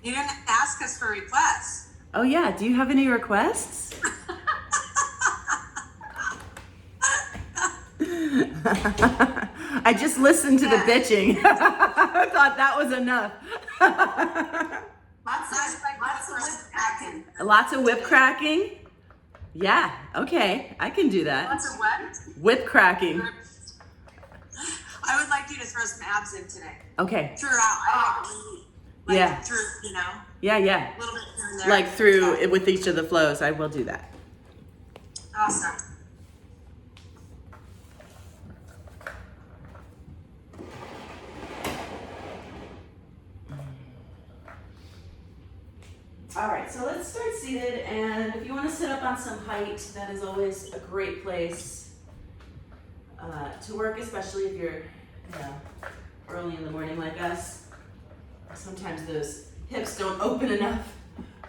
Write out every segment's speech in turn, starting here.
You didn't ask us for requests. Oh yeah, do you have any requests? I just listened to the bitching. I thought that was enough. Lots of whip cracking. Lots of whip cracking? Yeah, okay, I can do that. Lots of what? Whip cracking. I would like you to throw some abs in today. Okay. Throughout. Like Yeah. Through, you know. Yeah. A little bit here and there. Like through with each of the flows, I will do that. Awesome. All right, so let's start seated, and if you want to sit up on some height, that is always a great place to work, especially if you're early in the morning like us. Sometimes those hips don't open enough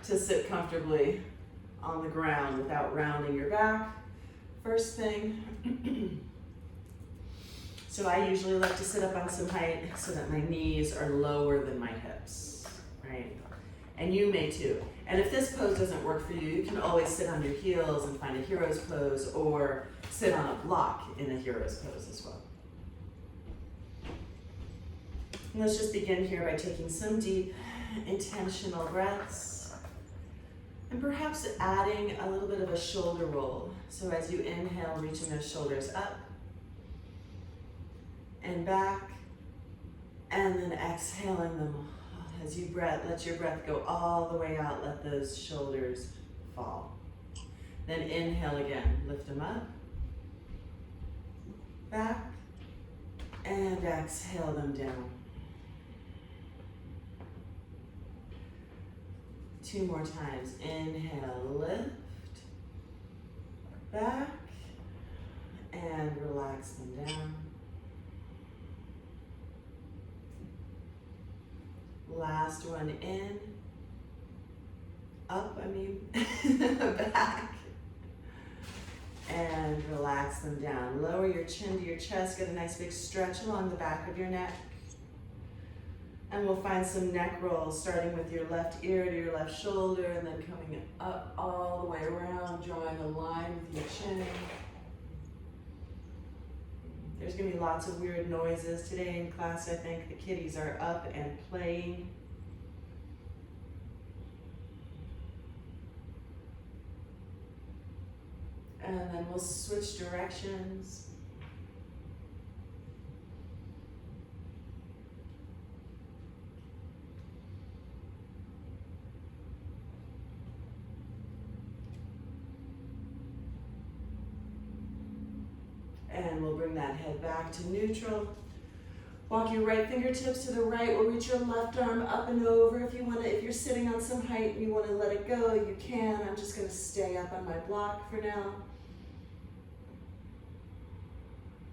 to sit comfortably on the ground without rounding your back. First thing, so I usually like to sit up on some height so that my knees are lower than my hips, right? And you may too. And if this pose doesn't work for you, you can always sit on your heels and find a hero's pose, or sit on a block in a hero's pose as well. And let's just begin here by taking some deep, intentional breaths, and perhaps adding a little bit of a shoulder roll. So as you inhale, reaching those shoulders up and back, and then exhaling them. As you let your breath go all the way out, let those shoulders fall. Then inhale again, lift them up, back, and exhale them down. 2 more times. Inhale, lift, back, and relax them down. Last one in, back, and relax them down. Lower your chin to your chest, get a nice big stretch along the back of your neck. And we'll find some neck rolls, starting with your left ear to your left shoulder, and then coming up all the way around, drawing a line with your chin. There's gonna be lots of weird noises today in class. I think the kiddies are up and playing. And then we'll switch directions. And we'll bring that head back to neutral. Walk your right fingertips to the right. We'll reach your left arm up and over. If you're sitting on some height and you want to let it go, you can. I'm just going to stay up on my block for now.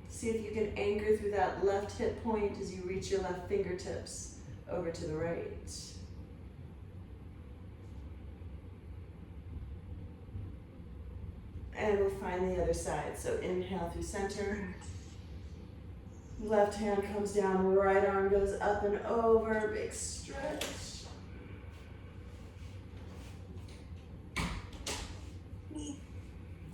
See if you can anchor through that left hip point as you reach your left fingertips over to the right. And we'll find the other side. So inhale through center. Left hand comes down, right arm goes up and over, big stretch.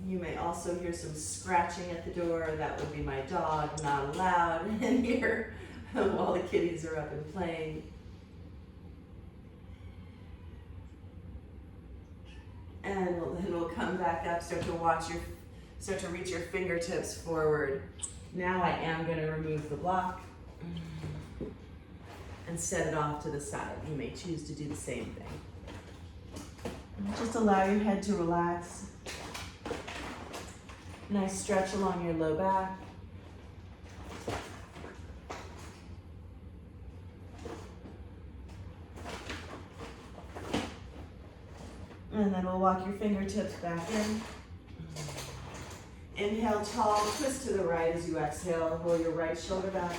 You may also hear some scratching at the door. That would be my dog, not allowed in here while the kiddies are up and playing. And then we'll come back up, start to reach your fingertips forward. Now I am going to remove the block and set it off to the side. You may choose to do the same thing. Just allow your head to relax. Nice stretch along your low back. And then we'll walk your fingertips back in. Inhale, tall, twist to the right as you exhale. Roll your right shoulder back.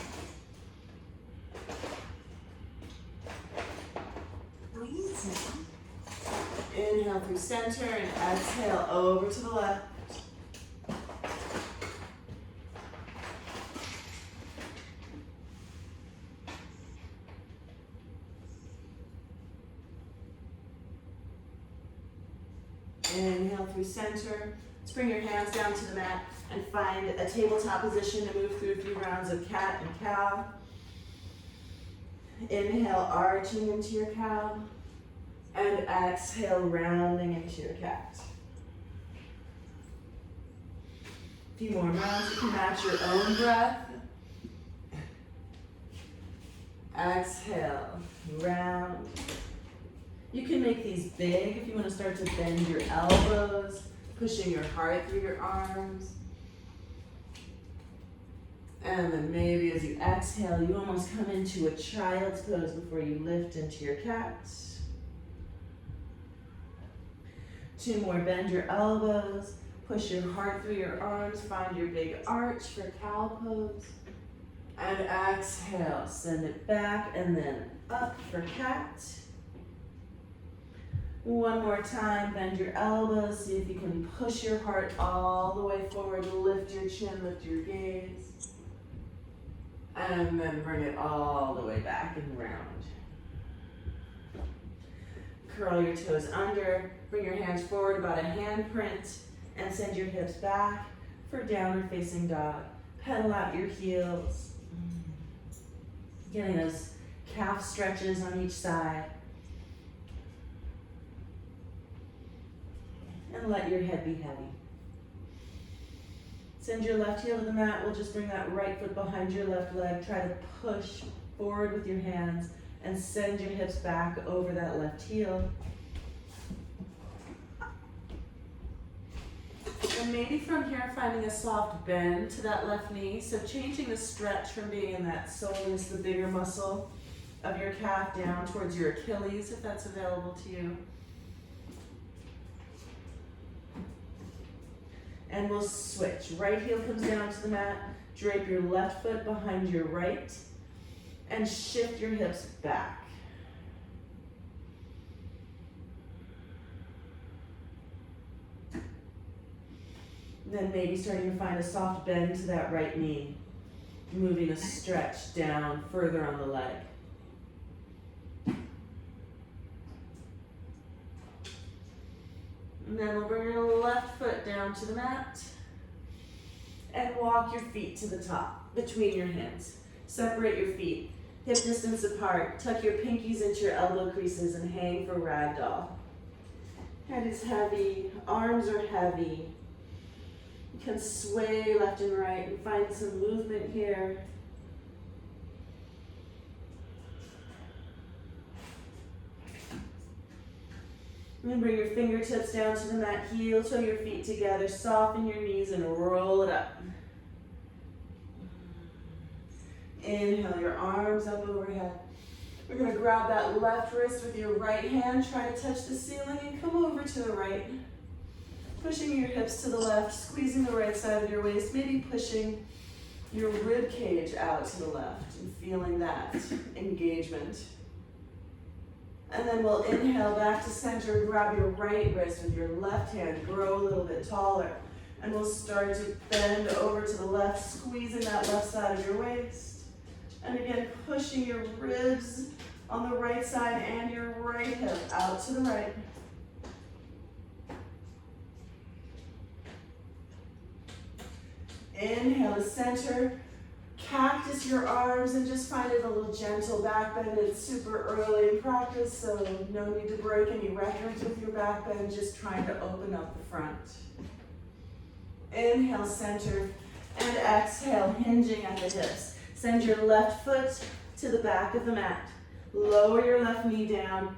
Inhale through center and exhale over to the left. Inhale through center. Let's bring your hands down to the mat and find a tabletop position to move through a few rounds of cat and cow. Inhale, arching into your cow. And exhale, rounding into your cat. A few more rounds. You can match your own breath. Exhale, round. You can make these big if you want to start to bend your elbows, pushing your heart through your arms. And then maybe as you exhale, you almost come into a child's pose before you lift into your cat. 2 more, bend your elbows, push your heart through your arms, find your big arch for cow pose. And exhale, send it back and then up for cat. 1 more time, bend your elbows, see if you can push your heart all the way forward, lift your chin, lift your gaze. And then bring it all the way back and round. Curl your toes under, bring your hands forward about a hand print, and send your hips back for downward facing dog. Pedal out your heels. Getting those calf stretches on each side. And let your head be heavy. Send your left heel to the mat. We'll just bring that right foot behind your left leg. Try to push forward with your hands and send your hips back over that left heel. And maybe from here, finding a soft bend to that left knee. So changing the stretch from being in that soleus, the bigger muscle of your calf, down towards your Achilles, if that's available to you. And we'll switch. Right heel comes down to the mat. Drape your left foot behind your right. And shift your hips back. Then maybe starting to find a soft bend to that right knee. Moving a stretch down further on the leg. And then we'll bring your left foot down to the mat. And walk your feet to the top between your hands. Separate your feet. Hip distance apart. Tuck your pinkies into your elbow creases and hang for Ragdoll. Head is heavy. Arms are heavy. You can sway left and right and find some movement here. And then bring your fingertips down to the mat, heel toe your feet together, soften your knees and roll it up. Inhale your arms up overhead. We're going to grab that left wrist with your right hand, try to touch the ceiling and come over to the right. Pushing your hips to the left, squeezing the right side of your waist, maybe pushing your rib cage out to the left and feeling that engagement. And then we'll inhale back to center, grab your right wrist with your left hand, grow a little bit taller. And we'll start to bend over to the left, squeezing that left side of your waist. And again, pushing your ribs on the right side and your right hip out to the right. Inhale to center. Cactus your arms and just find it a little gentle back bend. It's super early in practice, so no need to break any records with your back bend, just trying to open up the front. Inhale, center, and exhale, hinging at the hips. Send your left foot to the back of the mat. Lower your left knee down.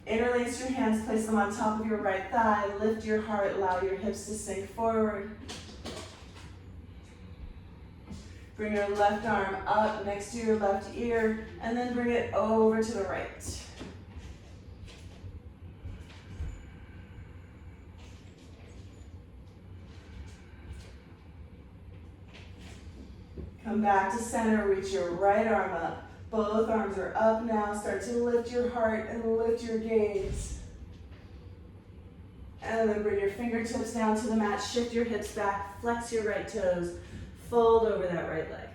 Interlace your hands, place them on top of your right thigh. Lift your heart, allow your hips to sink forward. Bring your left arm up next to your left ear, and then bring it over to the right. Come back to center, reach your right arm up. Both arms are up now. Start to lift your heart and lift your gaze. And then bring your fingertips down to the mat, shift your hips back, flex your right toes. Fold over that right leg.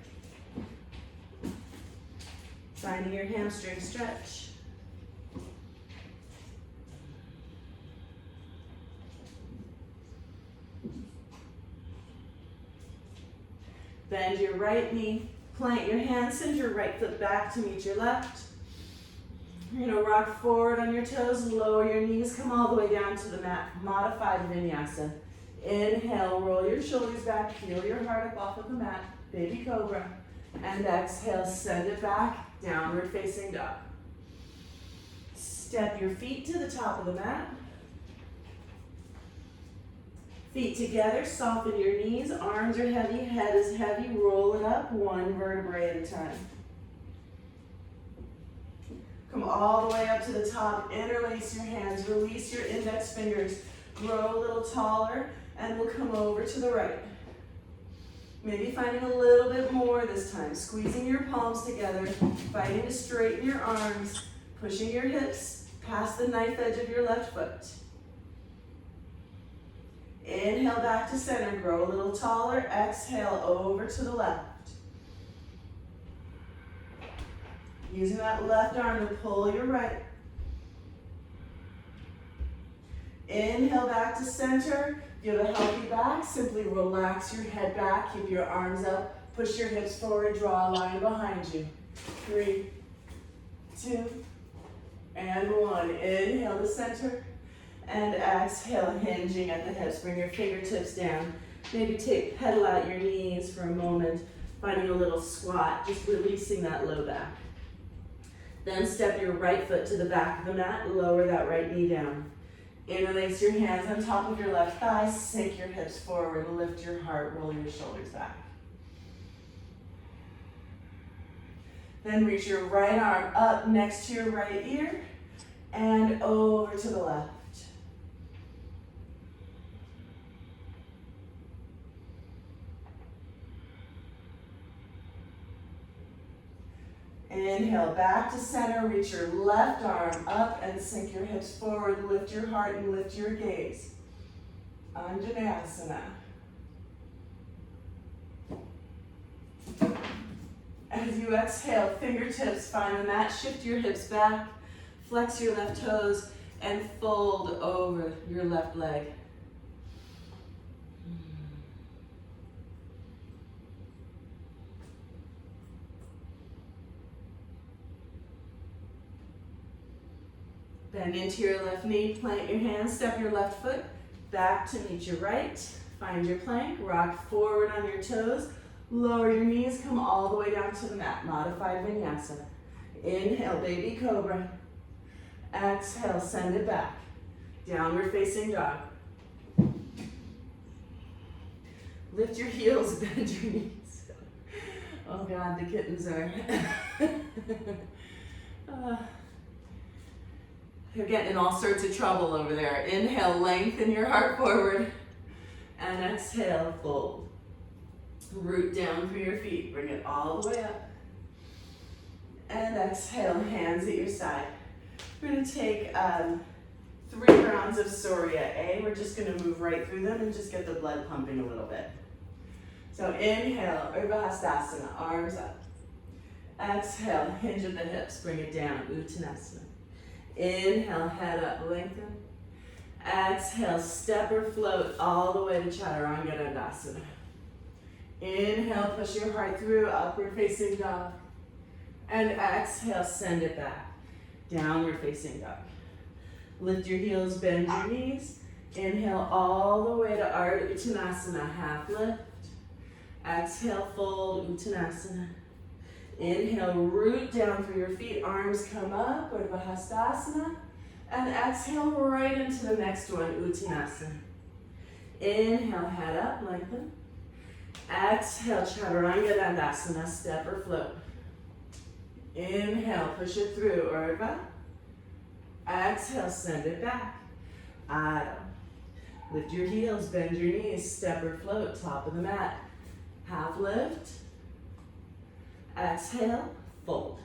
Finding your hamstring stretch. Bend your right knee, plant your hands, send your right foot back to meet your left. You're gonna rock forward on your toes, lower your knees, come all the way down to the mat, modified vinyasa. Inhale, roll your shoulders back, peel your heart up off of the mat, baby cobra. And exhale, send it back, downward facing dog. Step your feet to the top of the mat. Feet together, soften your knees, arms are heavy, head is heavy, roll it up, one vertebrae at a time. Come all the way up to the top, interlace your hands, release your index fingers, grow a little taller, and we'll come over to the right. Maybe finding a little bit more this time, squeezing your palms together, fighting to straighten your arms, pushing your hips past the knife edge of your left foot. Inhale back to center, grow a little taller, exhale over to the left. Using that left arm to pull your right. Inhale back to center. If you have a healthy back, simply relax your head back, keep your arms up, push your hips forward, draw a line behind you. 3, 2, and 1. Inhale to center, and exhale, hinging at the hips. Bring your fingertips down. Maybe pedal out your knees for a moment, finding a little squat, just releasing that low back. Then step your right foot to the back of the mat, lower that right knee down. Interlace your hands on top of your left thigh, sink your hips forward, lift your heart, roll your shoulders back. Then reach your right arm up next to your right ear and over to the left. Inhale, back to center, reach your left arm up and sink your hips forward, lift your heart and lift your gaze. Navasana. As you exhale, fingertips find the mat, shift your hips back, flex your left toes, and fold over your left leg. Bend into your left knee, plant your hands, step your left foot back to meet your right. Find your plank, rock forward on your toes, lower your knees, come all the way down to the mat, modified vinyasa. Inhale, baby cobra. Exhale, send it back. Downward facing dog. Lift your heels, bend your knees. Oh God, the kittens are. You're getting in all sorts of trouble over there. Inhale, lengthen your heart forward. And exhale, fold. Root down through your feet. Bring it all the way up. And exhale, hands at your side. We're going to take 3 rounds of Surya. We're just going to move right through them and just get the blood pumping a little bit. So inhale, Vasana, arms up. Exhale, hinge at the hips, bring it down, Uttanasana. Inhale, head up, lengthen. Exhale, step or float all the way to Chaturanga Dandasana. Inhale, push your heart through, upward facing dog. And exhale, send it back. Downward facing dog. Lift your heels, bend your knees. Inhale all the way to Ardha Uttanasana, half lift. Exhale, fold, Uttanasana. Inhale, root down through your feet, arms come up, Urdhva Hastasana. And exhale right into the next one, Uttanasana. Inhale, head up, lengthen. Exhale, Chaturanga Dandasana, step or float. Inhale, push it through, Urdhva. Exhale, send it back. Adho. Lift your heels, bend your knees, step or float, top of the mat. Half lift. Exhale, fold.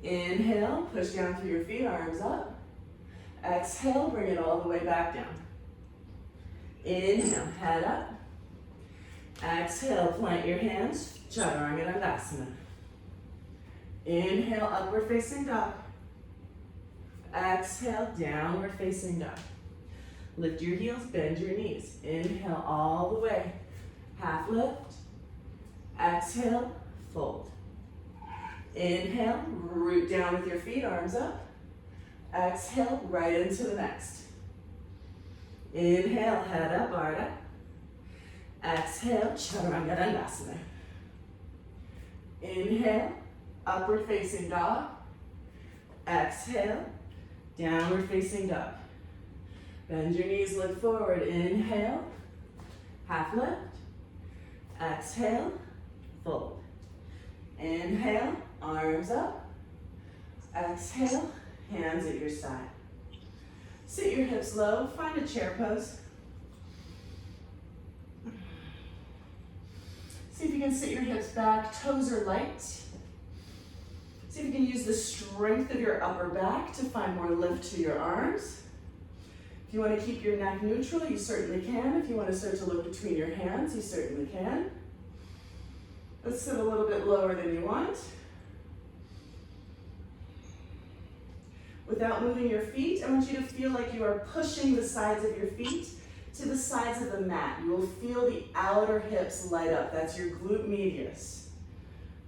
Inhale, push down through your feet, arms up. Exhale, bring it all the way back down. Inhale, head up. Exhale, plant your hands, Chaturanga Dandasana. Inhale, upward facing dog. Exhale, downward facing dog. Lift your heels, bend your knees. Inhale all the way. Half lift. Exhale, fold. Inhale, root down with your feet, arms up. Exhale, right into the next. Inhale, head up, Ardha. Exhale, Chaturanga Dandasana. Inhale, upward facing dog. Exhale, downward facing dog. Bend your knees, look forward. Inhale, half lift. Exhale, fold. Inhale, arms up. Exhale, hands at your side. Sit your hips low, find a chair pose. See if you can sit your hips back, toes are light. See if you can use the strength of your upper back to find more lift to your arms. If you want to keep your neck neutral, you certainly can. If you want to start to look between your hands, you certainly can. Let's sit a little bit lower than you want. Without moving your feet, I want you to feel like you are pushing the sides of your feet to the sides of the mat. You will feel the outer hips light up. That's your glute medius.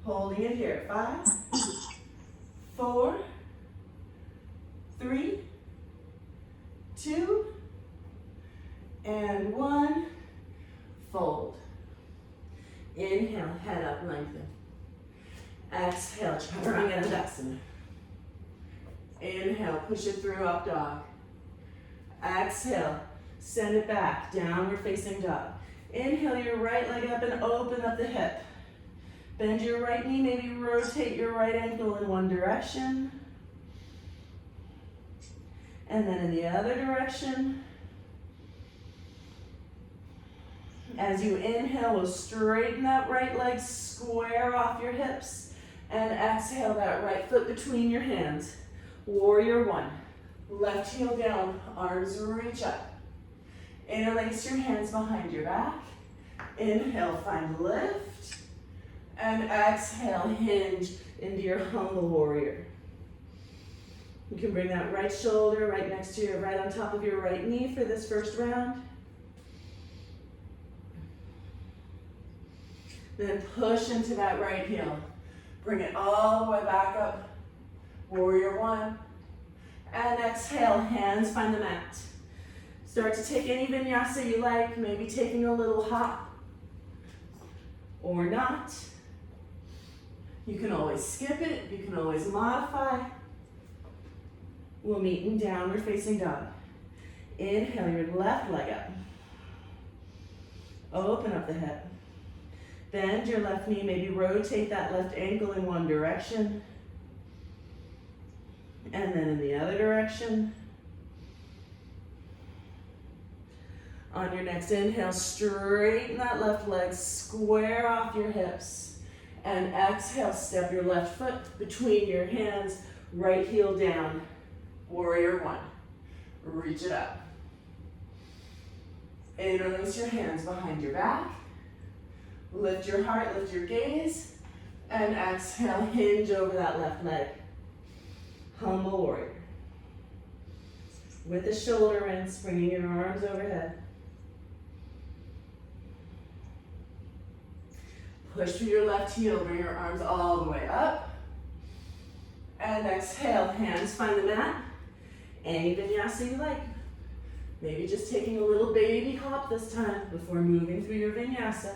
Holding it here. 5, 4, 3, 2, and 1. Fold. Inhale, head up, lengthen. Exhale, Chaturanga Dandasana. Inhale, push it through, up dog. Exhale, send it back, downward facing dog. Inhale your right leg up and open up the hip. Bend your right knee, maybe rotate your right ankle in one direction. And then in the other direction. As you inhale, we'll straighten that right leg, square off your hips. And exhale that right foot between your hands. Warrior 1. Left heel down, arms reach up. Interlace your hands behind your back. Inhale, find lift. And exhale, hinge into your humble warrior. You can bring that right shoulder right next to your right on top of your right knee for this first round. Then push into that right heel. Bring it all the way back up. Warrior 1. And exhale, hands find the mat. Start to take any vinyasa you like, maybe taking a little hop or not. You can always skip it, you can always modify. We'll meet in downward facing dog. Inhale your left leg up. Open up the hip. Bend your left knee, maybe rotate that left ankle in one direction. And then in the other direction. On your next inhale, straighten that left leg, square off your hips. And exhale, step your left foot between your hands, right heel down. Warrior 1. Reach it up. Interlace your hands behind your back. Lift your heart, lift your gaze. And exhale, hinge over that left leg. Humble warrior. With the shoulder in, bringing your arms overhead. Push through your left heel, bring your arms all the way up. And exhale, hands find the mat. Any vinyasa you like. Maybe just taking a little baby hop this time before moving through your vinyasa.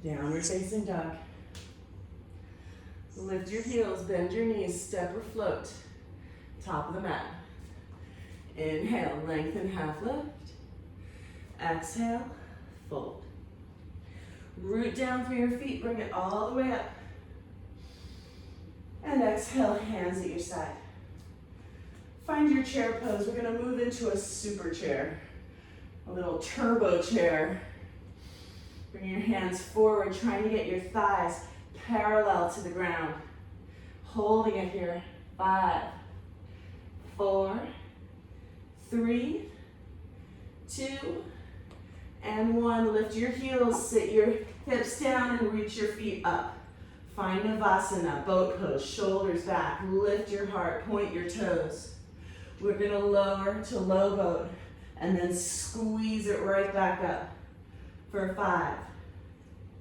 Downward facing dog. Lift your heels, bend your knees, step or float. Top of the mat. Inhale, lengthen, half lift. Exhale, fold. Root down through your feet, bring it all the way up. And exhale, hands at your side. Find your chair pose. We're gonna move into a super chair. A little turbo chair. Bring your hands forward, trying to get your thighs parallel to the ground. Holding it here. 5, 4, 3, 2, and 1. Lift your heels, sit your hips down and reach your feet up. Find Navasana, boat pose, shoulders back. Lift your heart, point your toes. We're gonna lower to low boat And then squeeze it right back up for 5.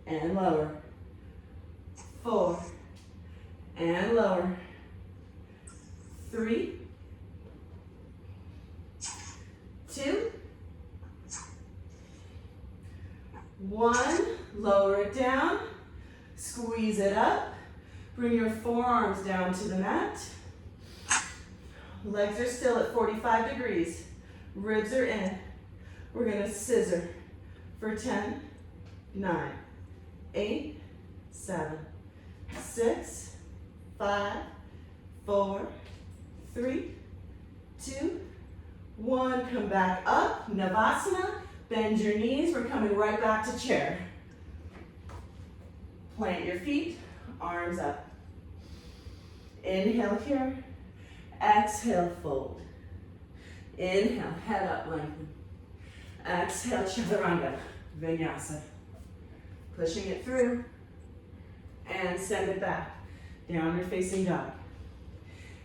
And lower. 4. And lower. 3. 2. 1. Lower it down. Squeeze it up. Bring your forearms down to the mat. Legs are still at 45 degrees. Ribs are in. We're going to scissor for 10, 9, 8, 7, 6, 5, 4, 3, 2, 1. Come back up. Navasana. Bend your knees. We're coming right back to chair. Plant your feet. Arms up. Inhale here. Exhale, fold. Inhale, head up, lengthen. Exhale, chaturanga, vinyasa. Pushing it through. And send it back. Downward facing dog.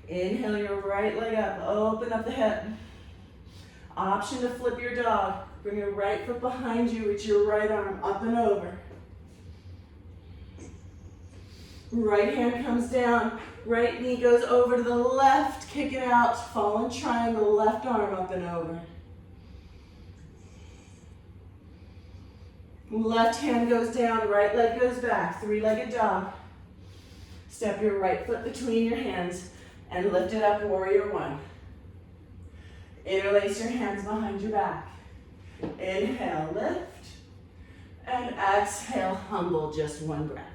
Inhale your right leg up. Open up the hip. Option to flip your dog. Bring your right foot behind you. Reach your right arm up and over. Right hand comes down. Right knee goes over to the left. Kick it out. Fallen triangle. Left arm up and over. Left hand goes down. Right leg goes back. Three-legged dog. Step your right foot between your hands and lift it up, warrior one. Interlace your hands behind your back. Inhale, lift. And exhale, humble, just one breath.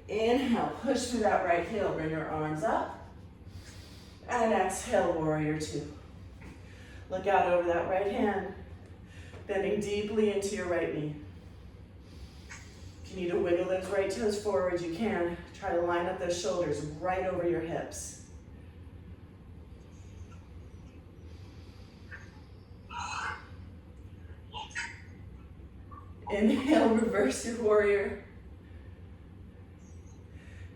Inhale, push through that right heel, bring your arms up. And exhale, warrior two. Look out over that right hand, bending deeply into your right knee. If you need to wiggle those right toes forward, you can. Try to line up those shoulders right over your hips. Inhale, reverse your warrior.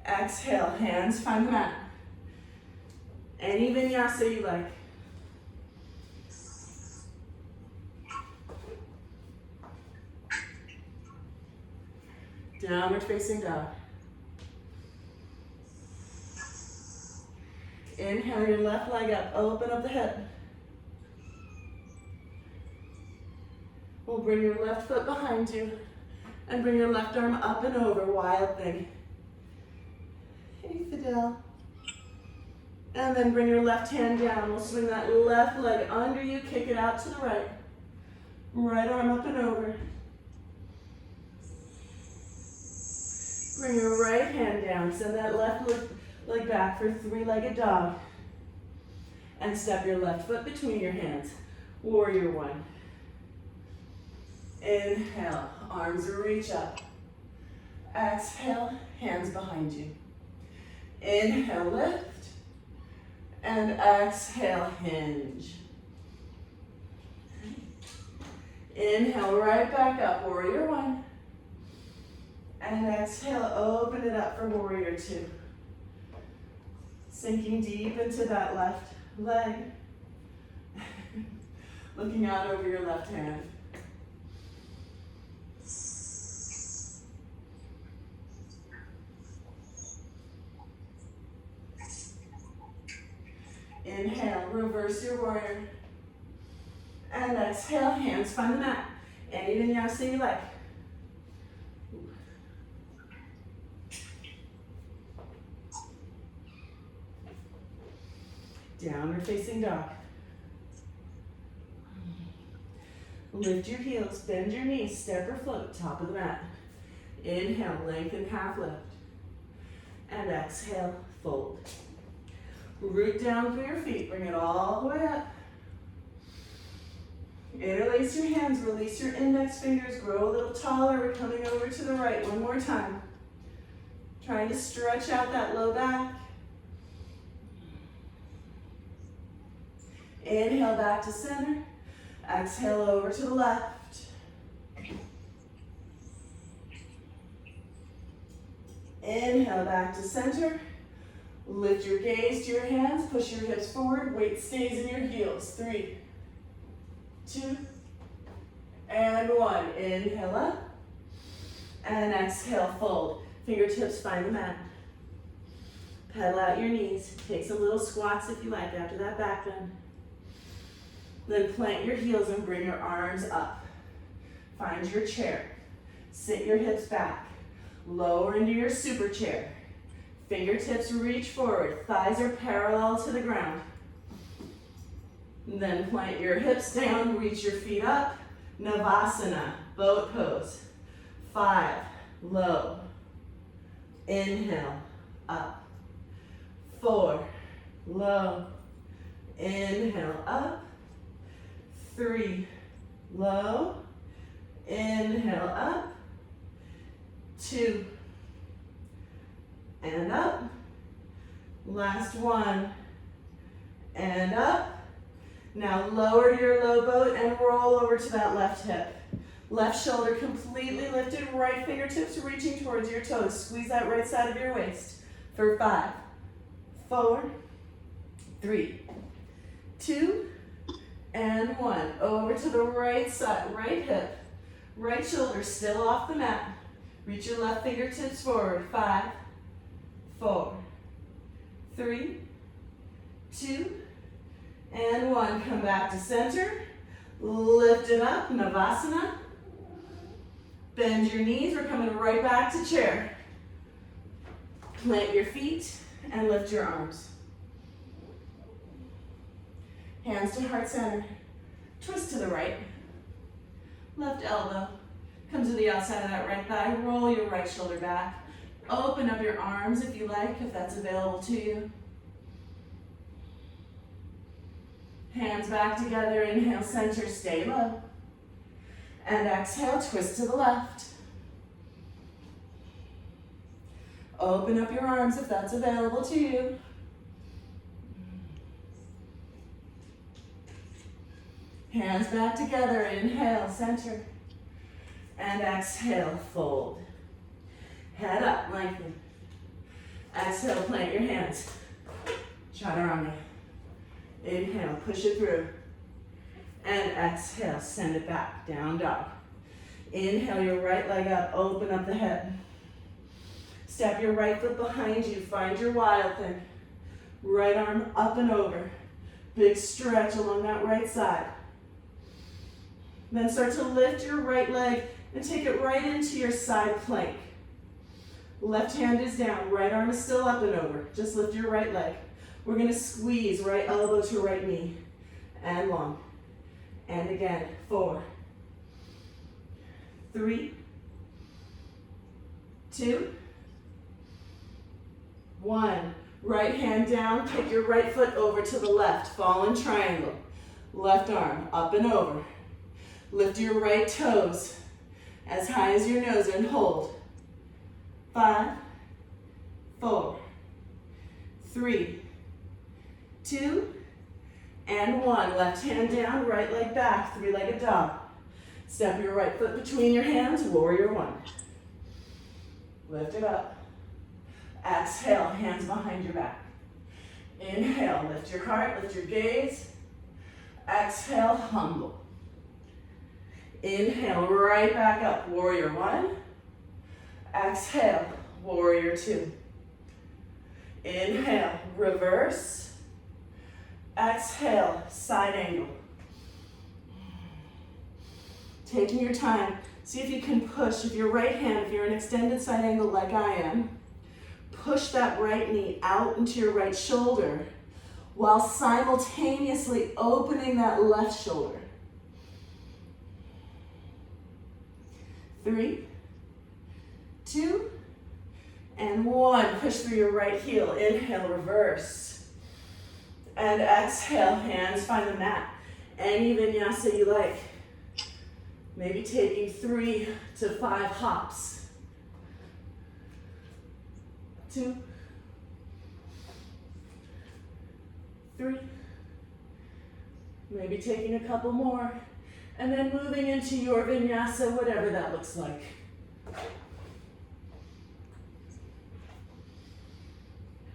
Exhale, hands find the mat. Any vinyasa you like. Downward facing dog. Inhale your left leg up, open up the hip. We'll bring your left foot behind you and bring your left arm up and over, wild thing. Hey, Fidel. And then bring your left hand down. We'll swing that left leg under you, kick it out to the right. Right arm up and over. Bring your right hand down. Send that left leg back for three-legged dog. And step your left foot between your hands. Warrior one. Inhale, arms reach up. Exhale, hands behind you. Inhale, lift. And exhale, hinge. Inhale, right back up, warrior one. And exhale, open it up for warrior two. Sinking deep into that left leg. Looking out over your left hand. Inhale, reverse your warrior. And exhale, hands find the mat. Any vinyasa you like. Downward facing dog. Lift your heels, bend your knees, step or float, top of the mat. Inhale, lengthen half lift. And exhale, fold. Root down through your feet, bring it all the way up. Interlace your hands, release your index fingers, grow a little taller. We're coming over to the right one more time. Trying to stretch out that low back. Inhale back to center. Exhale over to the left. Inhale back to center. Lift your gaze to your hands, push your hips forward, weight stays in your heels. 3, 2, and 1. Inhale up, and exhale, fold. Fingertips find the mat. Pedal out your knees. Take some little squats if you like after that back bend. Then plant your heels and bring your arms up. Find your chair. Sit your hips back. Lower into your super chair. Fingertips reach forward. Thighs are parallel to the ground. Then plant your hips down. Reach your feet up. Navasana, boat pose. 5, low. Inhale, up. 4, low. Inhale, up. 3, low. Inhale, up. 2, and up. Last one, and up. Now lower to your low boat and roll over to that left hip. Left shoulder completely lifted, right fingertips reaching towards your toes. Squeeze that right side of your waist for 5, 4, 3, 2, and 1. Over to the right side, right hip, right shoulder still off the mat. Reach your left fingertips forward. 5, 4, 3, 2, and 1. Come back to center. Lift it up, Navasana. Bend your knees. We're coming right back to chair. Plant your feet and lift your arms. Hands to heart center. Twist to the right. Left elbow. Come to the outside of that right thigh. Roll your right shoulder back. Open up your arms if you like, if that's available to you. Hands back together. Inhale, center, stay low. And exhale, twist to the left. Open up your arms if that's available to you. Hands back together. Inhale, center. And exhale, fold. Head up, lengthen. Exhale, plant your hands. Chaturanga. Inhale, push it through. And exhale, send it back, down dog. Inhale your right leg up, open up the hip. Step your right foot behind you, find your wild thing. Right arm up and over. Big stretch along that right side. Then start to lift your right leg and take it right into your side plank. Left hand is down, right arm is still up and over. Just lift your right leg. We're gonna squeeze right elbow to right knee and long. And again, 4, 3, 2, 1. Right hand down, kick your right foot over to the left, fallen triangle. Left arm up and over. Lift your right toes as high as your nose and hold. 5, 4, 3, 2, and 1. Left hand down, right leg back, three-legged dog. Step your right foot between your hands, warrior 1. Lift it up. Exhale, hands behind your back. Inhale, lift your heart, lift your gaze. Exhale, humble. Inhale, right back up, warrior 1. Exhale, warrior 2. Inhale, reverse. Exhale, side angle. Taking your time, see if you can push, if your right hand, if you're an extended side angle like I am, push that right knee out into your right shoulder while simultaneously opening that left shoulder. 3, 2, and 1. Push through your right heel. Inhale, reverse. And exhale, hands find the mat. Any vinyasa you like. Maybe taking 3 to 5 hops. 2, 3. Maybe taking a couple more. And then moving into your vinyasa, whatever that looks like.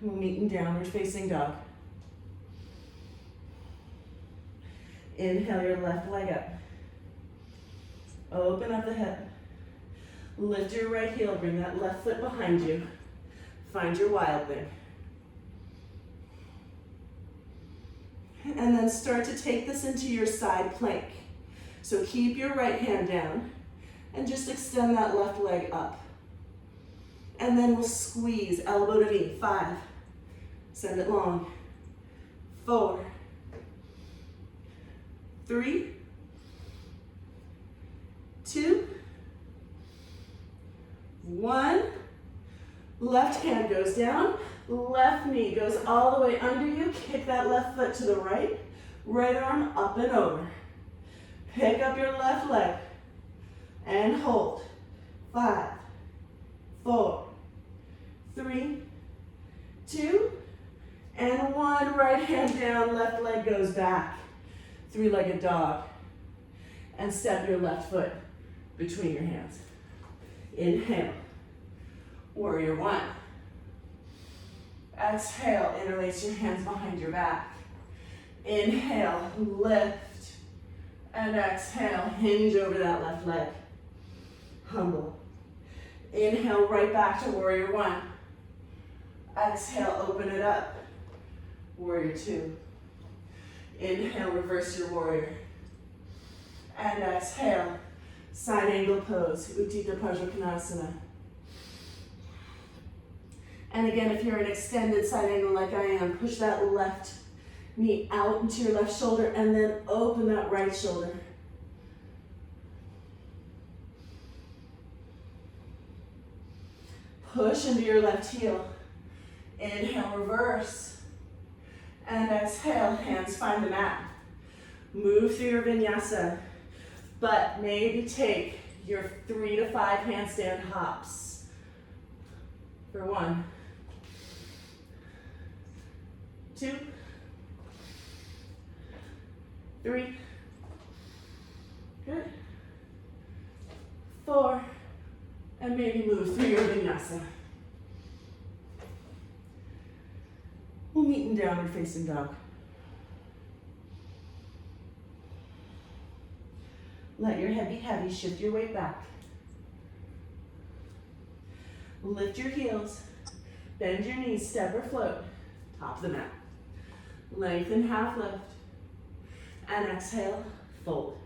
We'll meet in downward facing dog. Inhale your left leg up. Open up the hip. Lift your right heel, bring that left foot behind you. Find your wild thing. And then start to take this into your side plank. So keep your right hand down and just extend that left leg up. And then we'll squeeze, elbow to knee. 5, send it long. 4, 3, 2, 1. Left hand goes down, left knee goes all the way under you. Kick that left foot to the right, right arm up and over. Pick up your left leg and hold. 5, 4, 3, 2, and 1. Right hand down, left leg goes back. 3-legged dog. And step your left foot between your hands. Inhale. Warrior 1. Exhale, interlace your hands behind your back. Inhale, lift. And exhale, hinge over that left leg. Humble. Inhale, right back to warrior 1. Exhale, open it up. Warrior 2. Inhale, reverse your warrior. And exhale, side angle pose, Utthita Parsvakonasana. And again, if you're an extended side angle like I am, push that left knee out into your left shoulder and then open that right shoulder. Push into your left heel. Inhale, reverse. And exhale, hands find the mat. Move through your vinyasa, but maybe take your 3 to 5 handstand hops. For 1, 2, 3, good, 4, and maybe move through your vinyasa. We'll meet in downward facing dog. Let your head be heavy, shift your weight back. Lift your heels, bend your knees, step or float, top of the mat. Lengthen half lift, and exhale, fold.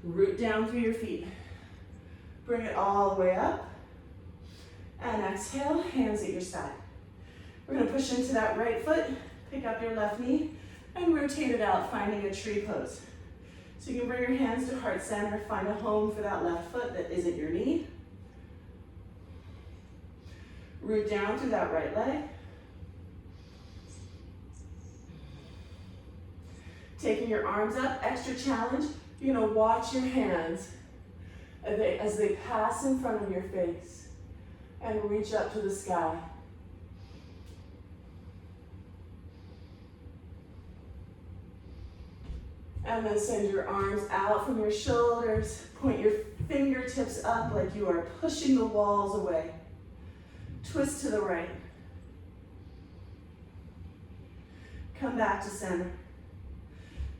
Root down through your feet. Bring it all the way up, and exhale, hands at your side. We're gonna push into that right foot, pick up your left knee, and rotate it out, finding a tree pose. So you can bring your hands to heart center, find a home for that left foot that isn't your knee. Root down through that right leg. Taking your arms up, extra challenge. You're gonna watch your hands as they pass in front of your face and reach up to the sky. And then send your arms out from your shoulders. Point your fingertips up like you are pushing the walls away. Twist to the right. Come back to center.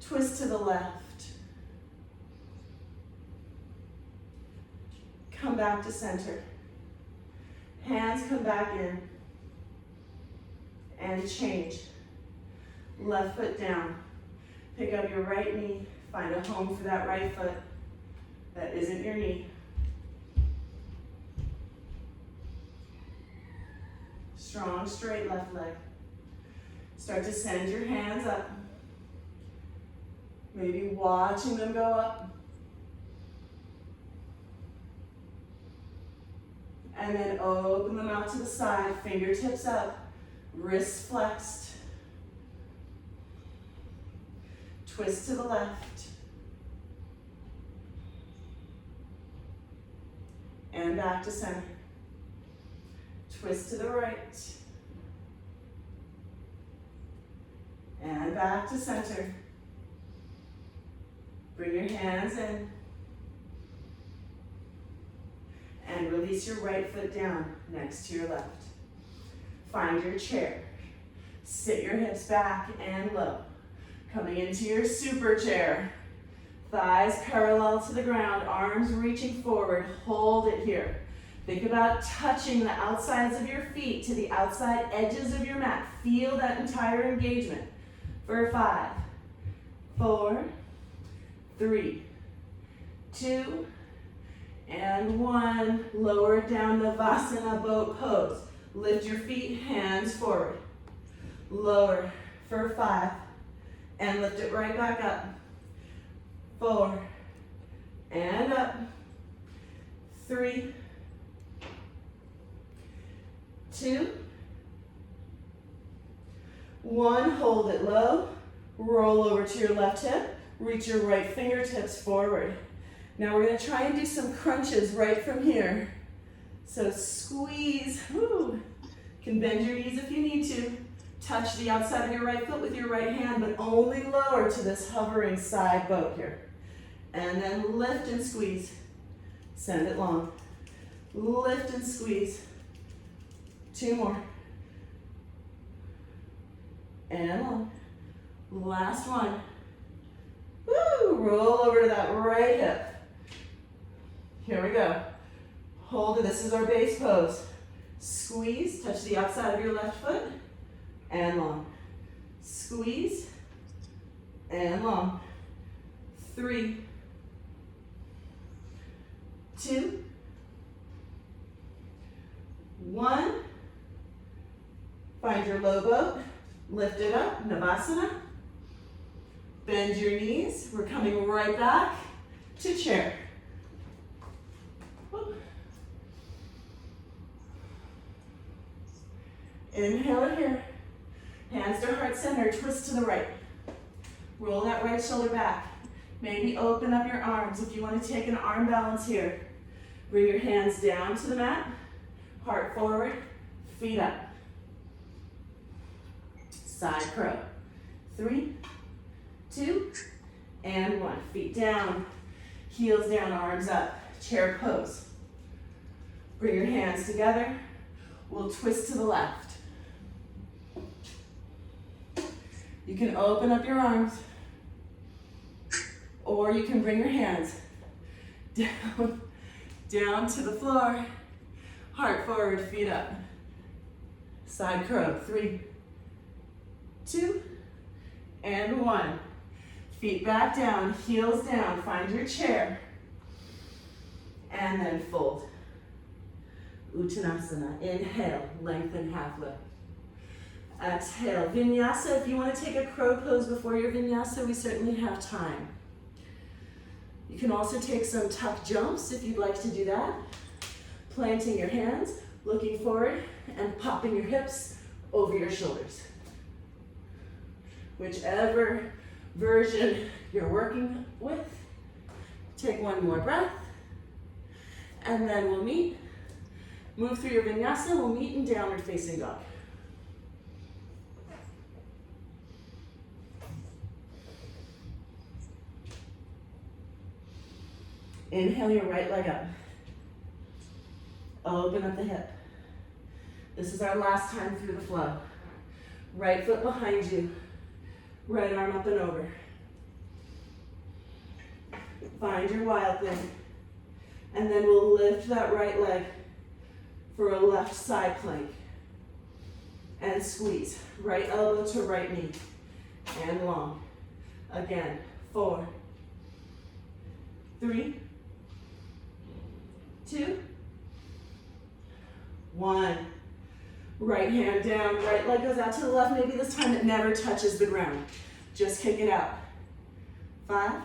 Twist to the left. Come back to center. Hands come back in. And change. Left foot down. Pick up your right knee. Find a home for that right foot that isn't your knee. Strong, straight left leg. Start to send your hands up. Maybe watching them go up. And then open them out to the side, fingertips up, wrists flexed. Twist to the left. And back to center. Twist to the right. And back to center. Bring your hands in. And release your right foot down next to your left. Find your chair. Sit your hips back and low. Coming into your super chair. Thighs parallel to the ground, arms reaching forward. Hold it here. Think about touching the outsides of your feet to the outside edges of your mat. Feel that entire engagement. For 5, 4, 3, 2, and 1. Lower it down, Navasana boat pose. Lift your feet, hands forward. Lower for 5, and lift it right back up. 4, and up. 3, 2, 1. Hold it low. Roll over to your left hip. Reach your right fingertips forward. Now we're going to try and do some crunches right from here. So squeeze. Woo. You can bend your knees if you need to. Touch the outside of your right foot with your right hand, but only lower to this hovering side boat here. And then lift and squeeze. Send it long. Lift and squeeze. 2 more. And long. Last one. Woo! Roll over to that right hip. Here we go. Hold it. This is our base pose. Squeeze. Touch the outside of your left foot. And long. Squeeze. And long. 3, 2, 1. Find your low boat. Lift it up. Navasana. Bend your knees. We're coming right back to chair. Inhale it here. Hands to heart center. Twist to the right. Roll that right shoulder back. Maybe open up your arms if you want to take an arm balance here. Bring your hands down to the mat. Heart forward. Feet up. Side crow. 3, 2, and 1. Feet down. Heels down, arms up. Chair pose. Bring your hands together. We'll twist to the left. You can open up your arms, or you can bring your hands down to the floor. Heart forward, feet up. Side crow. 3, 2, and 1. Feet back down, heels down. Find your chair. And then fold. Uttanasana. Inhale, lengthen half lift. Exhale, Vinyasa. If you want to take a crow pose before your Vinyasa, we certainly have time. You can also take some tuck jumps if you'd like to do that. Planting your hands, looking forward, and popping your hips over your shoulders. Whichever version you're working with, take one more breath, and then we'll meet. Move through your Vinyasa, we'll meet in downward facing dog. Inhale your right leg up. Open up the hip. This is our last time through the flow. Right foot behind you. Right arm up and over. Find your wild thing. And then we'll lift that right leg for a left side plank. And squeeze. Right elbow to right knee. And long. Again. 4, 3, 2, 1. Right hand down, right leg goes out to the left. Maybe this time it never touches the ground. Just kick it out. 5,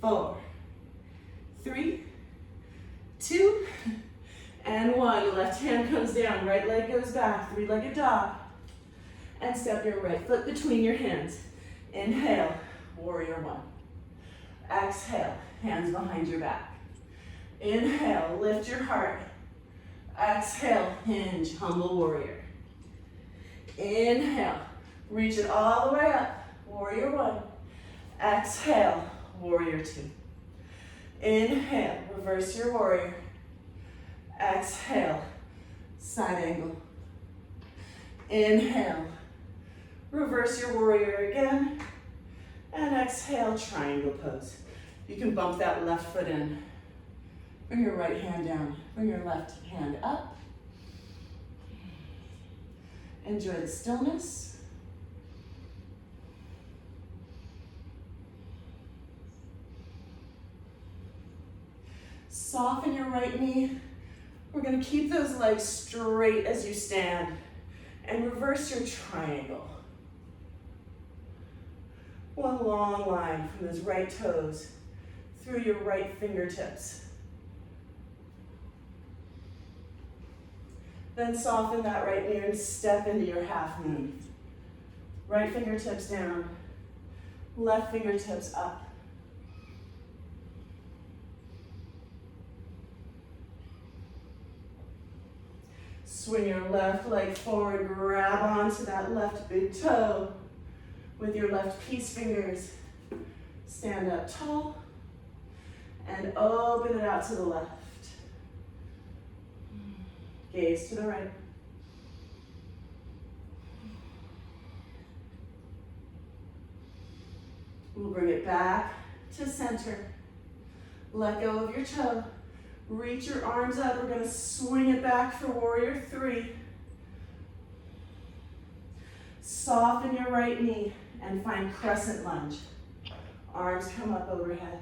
4, 3, 2, and 1. Left hand comes down, right leg goes back, 3-legged dog. And step your right foot between your hands. Inhale, warrior 1. Exhale, hands behind your back. Inhale, lift your heart. Exhale, hinge, humble warrior. Inhale, reach it all the way up, warrior 1. Exhale, warrior 2. Inhale, reverse your warrior. Exhale, side angle. Inhale, reverse your warrior again. And exhale, triangle pose. You can bump that left foot in. Bring your right hand down. Bring your left hand up. Enjoy the stillness. Soften your right knee. We're going to keep those legs straight as you stand and reverse your triangle. One long line from those right toes through your right fingertips. Then soften that right knee and step into your half moon. Right fingertips down, left fingertips up. Swing your left leg forward, grab onto that left big toe with your left peace fingers. Stand up tall and open it out to the left. Gaze to the right. We'll bring it back to center. Let go of your toe. Reach your arms up. We're going to swing it back for warrior three. Soften your right knee and find crescent lunge. Arms come up overhead.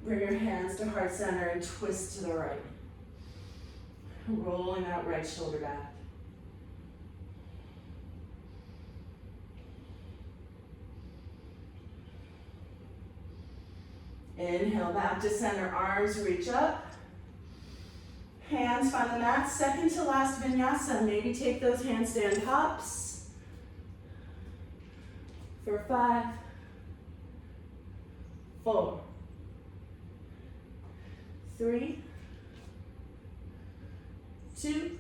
Bring your hands to heart center and twist to the right. Rolling that right shoulder back. Inhale back to center, arms reach up. Hands find the mat, second to last vinyasa. Maybe take those handstand hops for 5, 4, 3, 2,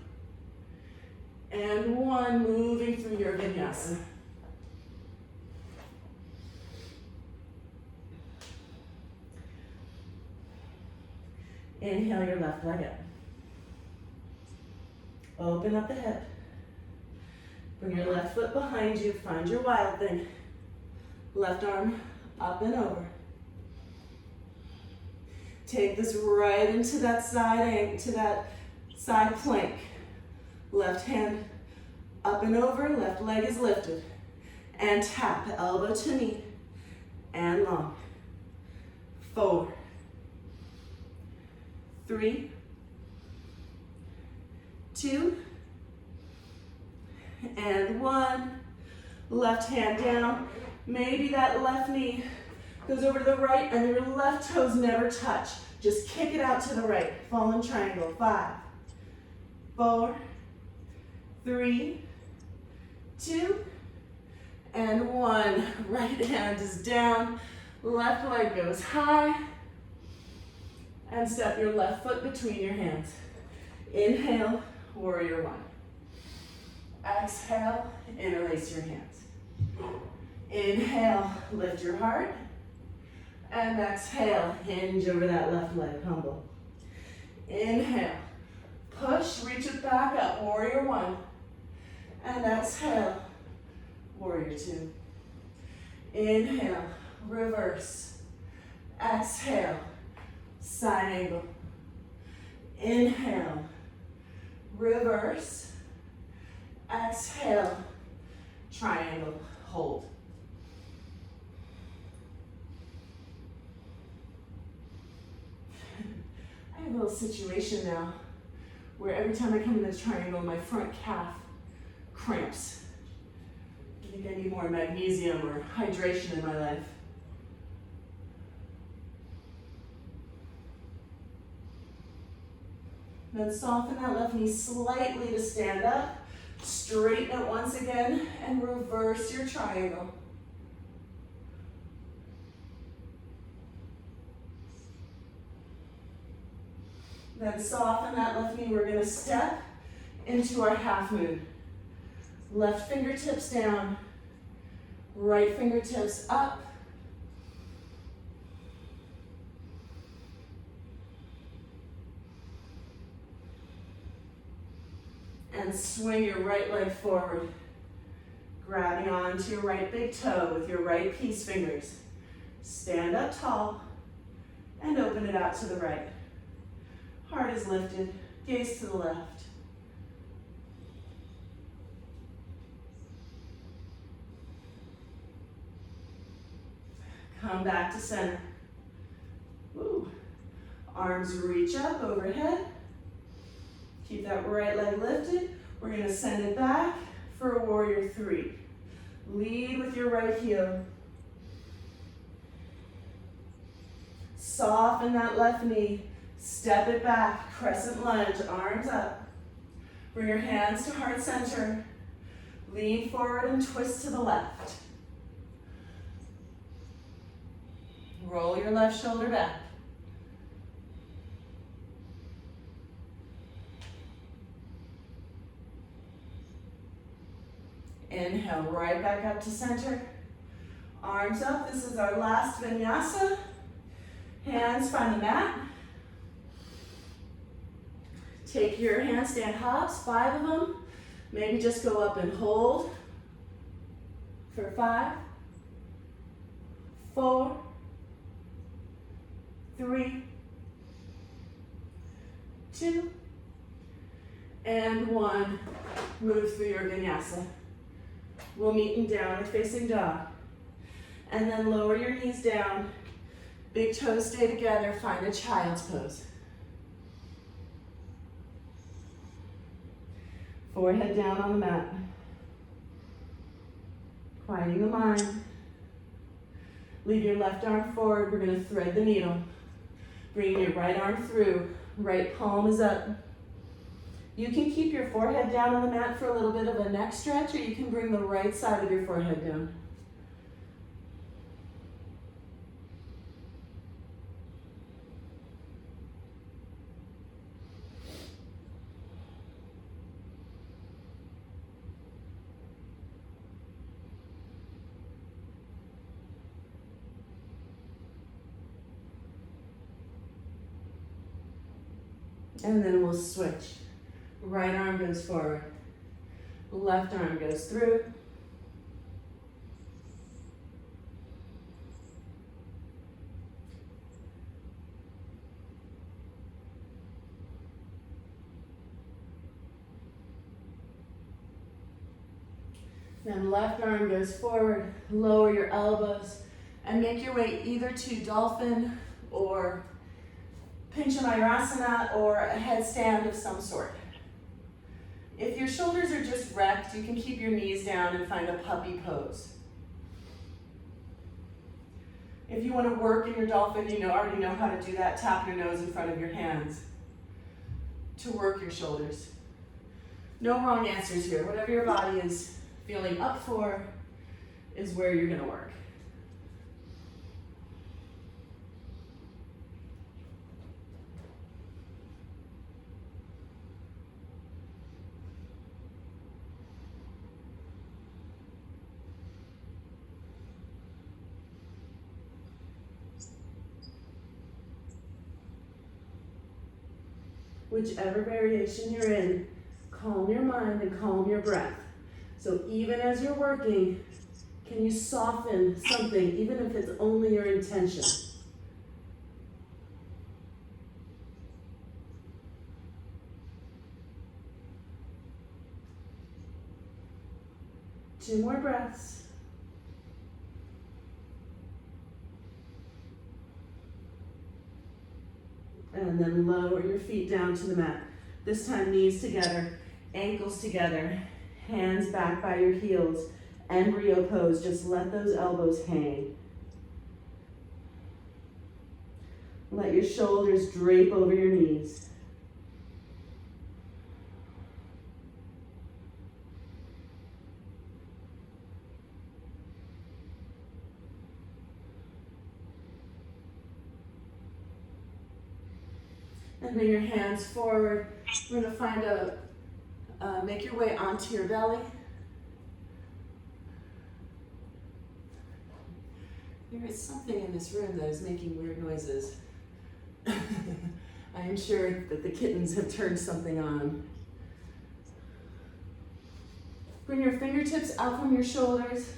and 1. Moving through your vinyasa. Inhale your left leg up. Open up the hip. Bring your left foot behind you. Find your wild thing. Left arm up and over. Take this right into that side plank. Left hand up and over. Left leg is lifted. And tap elbow to knee. And long. 4, 3, 2, and 1. Left hand down. Maybe that left knee goes over to the right and your left toes never touch. Just kick it out to the right. Fallen triangle. 5, 4, 3, 2, and 1. Right hand is down. Left leg goes high. And step your left foot between your hands. Inhale, warrior 1. Exhale, interlace your hands. Inhale, lift your heart. And exhale, hinge over that left leg, humble. Inhale, push, reach it back up, warrior 1. And exhale, warrior 2. Inhale, reverse. Exhale, side angle. Inhale, reverse. Exhale, triangle, hold. I have a little situation now where every time I come in this triangle, my front calf cramps. I think I need more magnesium or hydration in my life. Then soften that left knee slightly to stand up. Straighten it once again and reverse your triangle. Then soften that left knee. We're going to step into our half moon. Left fingertips down, right fingertips up. And swing your right leg forward. Grabbing onto your right big toe with your right peace fingers. Stand up tall and open it out to the right. Heart is lifted, gaze to the left. Come back to center. Woo. Arms reach up overhead. Keep that right leg lifted. We're gonna send it back for a warrior three. Lead with your right heel. Soften that left knee. Step it back, crescent lunge, arms up. Bring your hands to heart center. Lean forward and twist to the left. Roll your left shoulder back. Inhale, right back up to center. Arms up, this is our last vinyasa. Hands find the mat. Take your handstand hops, 5 of them. Maybe just go up and hold for 5, 4, 3, 2, and 1. Move through your vinyasa. We'll meet in downward facing dog. And then lower your knees down. Big toes stay together. Find a child's pose. Forehead down on the mat. Quieting the mind. Leave your left arm forward. We're going to thread the needle. Bring your right arm through. Right palm is up. You can keep your forehead down on the mat for a little bit of a neck stretch, or you can bring the right side of your forehead down. And then we'll switch. Right arm goes forward. Left arm goes through. Then left arm goes forward. Lower your elbows and make your way either to dolphin or Vasana or a headstand of some sort. If your shoulders are just wrecked, you can keep your knees down and find a puppy pose. If you want to work in your dolphin, you already know how to do that. Tap your nose in front of your hands to work your shoulders. No wrong answers here. Whatever your body is feeling up for is where you're going to work. Whichever variation you're in, calm your mind and calm your breath. So even as you're working, can you soften something, even if it's only your intention? Two more breaths. And then lower your feet down to the mat. This time knees together, ankles together, hands back by your heels. Embryo pose, just let those elbows hang. Let your shoulders drape over your knees. And bring your hands forward. We're going to find make your way onto your belly. There is something in this room that is making weird noises. I am sure that the kittens have turned something on. Bring your fingertips out from your shoulders,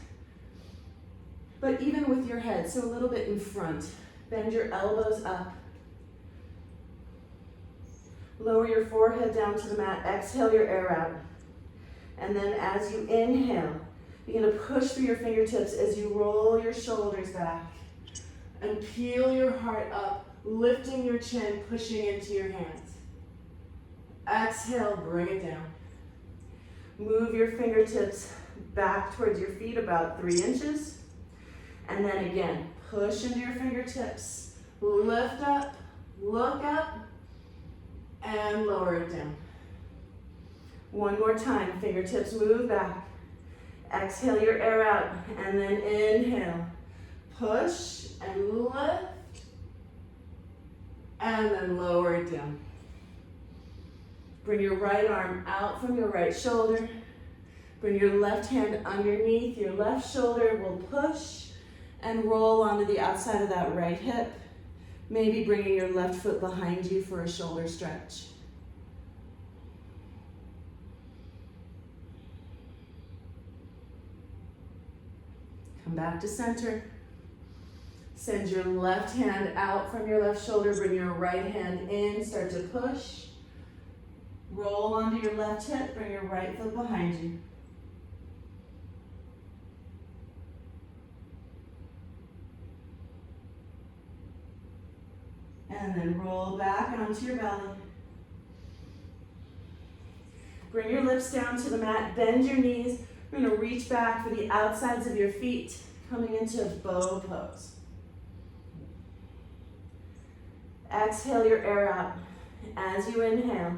but even with your head, so a little bit in front. Bend your elbows up. Lower your forehead down to the mat. Exhale your air out. And then as you inhale, begin to push through your fingertips as you roll your shoulders back and peel your heart up, lifting your chin, pushing into your hands. Exhale, bring it down. Move your fingertips back towards your feet about 3 inches. And then again, push into your fingertips, lift up, look up, and lower it down. One more time, fingertips move back. Exhale your air out, and then inhale. Push and lift, and then lower it down. Bring your right arm out from your right shoulder. Bring your left hand underneath your left shoulder. We'll push and roll onto the outside of that right hip. Maybe bringing your left foot behind you for a shoulder stretch. Come back to center. Send your left hand out from your left shoulder. Bring your right hand in. Start to push. Roll onto your left hip. Bring your right foot behind you. And then roll back onto your belly. Bring your lips down to the mat. Bend your knees. We're going to reach back for the outsides of your feet, coming into bow pose. Exhale your air out. As you inhale,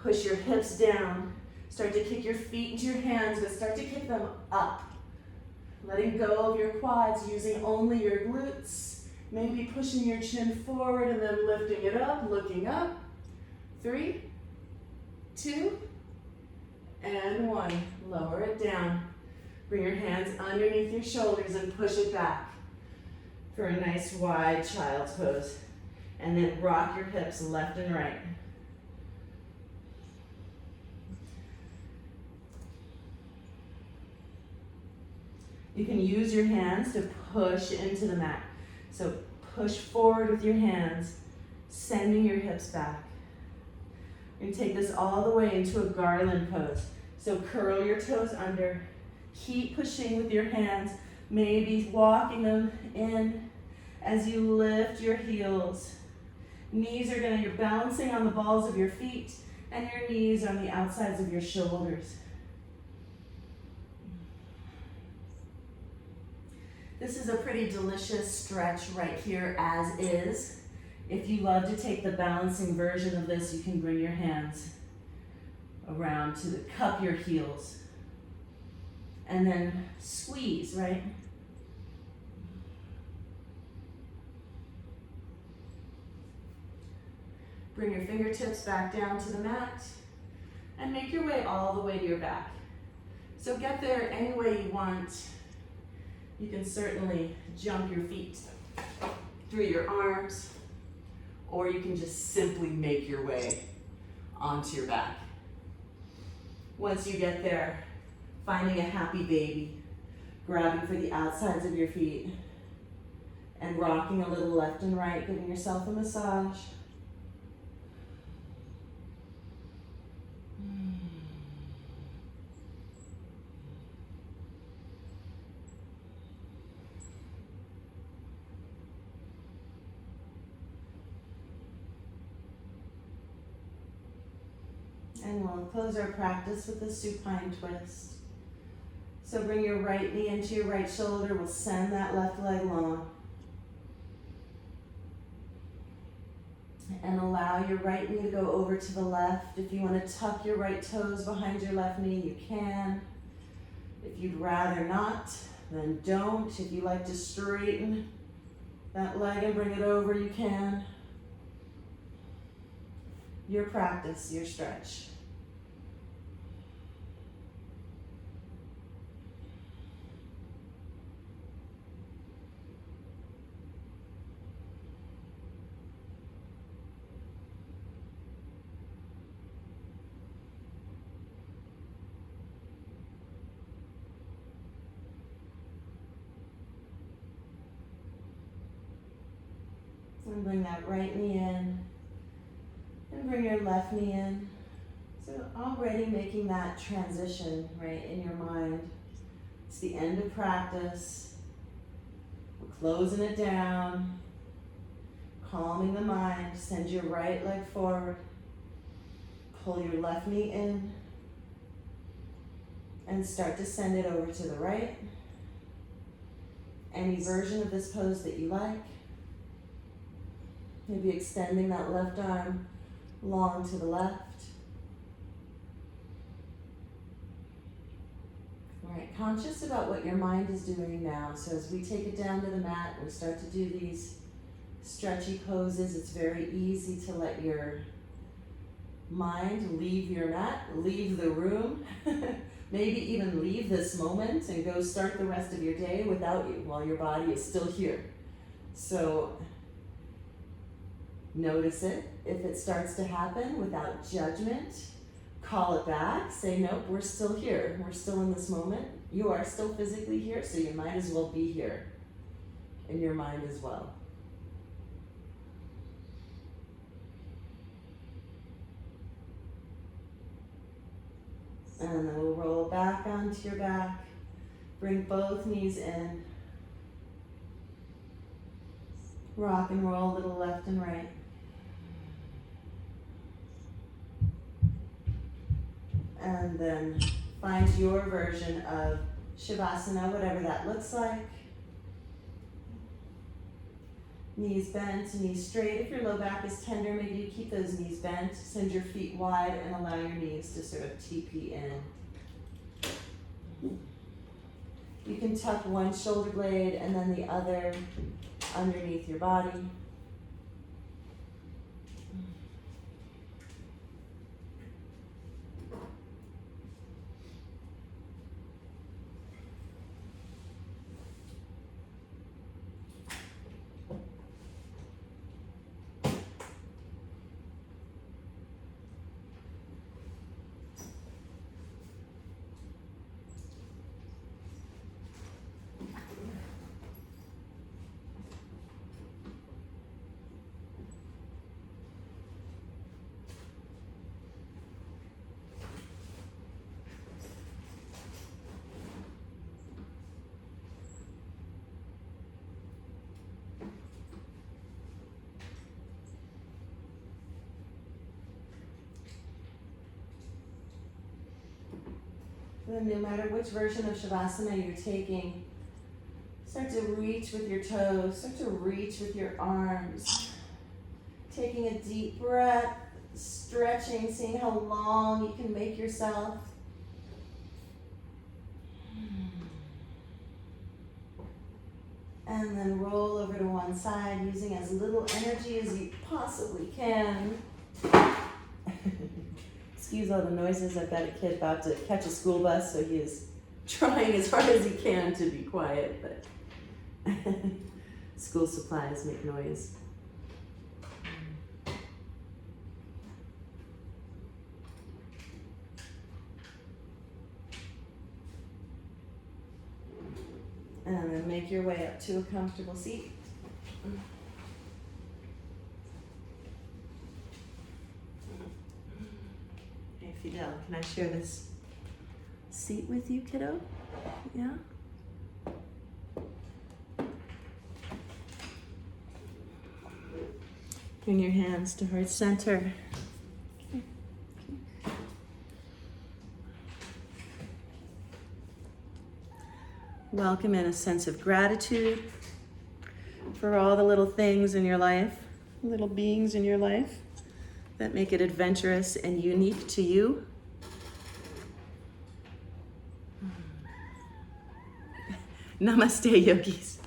push your hips down. Start to kick your feet into your hands, but start to kick them up. Letting go of your quads, using only your glutes. Maybe pushing your chin forward and then lifting it up, looking up. 3, 2, and 1. Lower it down. Bring your hands underneath your shoulders and push it back for a nice wide child's pose. And then rock your hips left and right. You can use your hands to push into the mat. So push forward with your hands, sending your hips back. You're going to take this all the way into a garland pose. So curl your toes under. Keep pushing with your hands, maybe walking them in as you lift your heels. Knees are you're balancing on the balls of your feet, and your knees on the outsides of your shoulders. This is a pretty delicious stretch right here as is. If you love to take the balancing version of this, you can bring your hands around to cup your heels. And then squeeze, right? Bring your fingertips back down to the mat and make your way all the way to your back. So get there any way you want. You can certainly jump your feet through your arms, or you can just simply make your way onto your back. Once you get there, finding a happy baby, grabbing for the outsides of your feet, and rocking a little left and right, giving yourself a massage. And we'll close our practice with the supine twist. So bring your right knee into your right shoulder. We'll send that left leg long. And allow your right knee to go over to the left. If you want to tuck your right toes behind your left knee, you can. If you'd rather not, then don't. If you like to straighten that leg and bring it over, you can. Your practice, your stretch. And bring that right knee in. And bring your left knee in. So already making that transition, right, in your mind. It's the end of practice. We're closing it down. Calming the mind. Send your right leg forward. Pull your left knee in. And start to send it over to the right. Any version of this pose that you like. Maybe extending that left arm long to the left. All right, conscious about what your mind is doing now. So as we take it down to the mat, we start to do these stretchy poses. It's very easy to let your mind leave your mat, leave the room, maybe even leave this moment and go start the rest of your day without you while your body is still here. So notice it. If it starts to happen without judgment, call it back. Say, nope, we're still here. We're still in this moment. You are still physically here, so you might as well be here in your mind as well. And then we'll roll back onto your back. Bring both knees in. Rock and roll a little left and right. And then find your version of Shavasana, whatever that looks like. Knees bent, knees straight. If your low back is tender, maybe you keep those knees bent. Send your feet wide and allow your knees to sort of TP in. You can tuck one shoulder blade and then the other underneath your body. Then no matter which version of Shavasana you're taking, start to reach with your toes, start to reach with your arms. Taking a deep breath, stretching, seeing how long you can make yourself. And then roll over to one side, using as little energy as you possibly can. Excuse all the noises. I've got a kid about to catch a school bus, so he is trying as hard as he can to be quiet, but school supplies make noise. And then make your way up to a comfortable seat. Hey Fidel, can I share this seat with you, kiddo? Yeah? Bring your hands to heart center. Welcome in a sense of gratitude for all the little things in your life, little beings in your life that make it adventurous and unique to you. Namaste, yogis.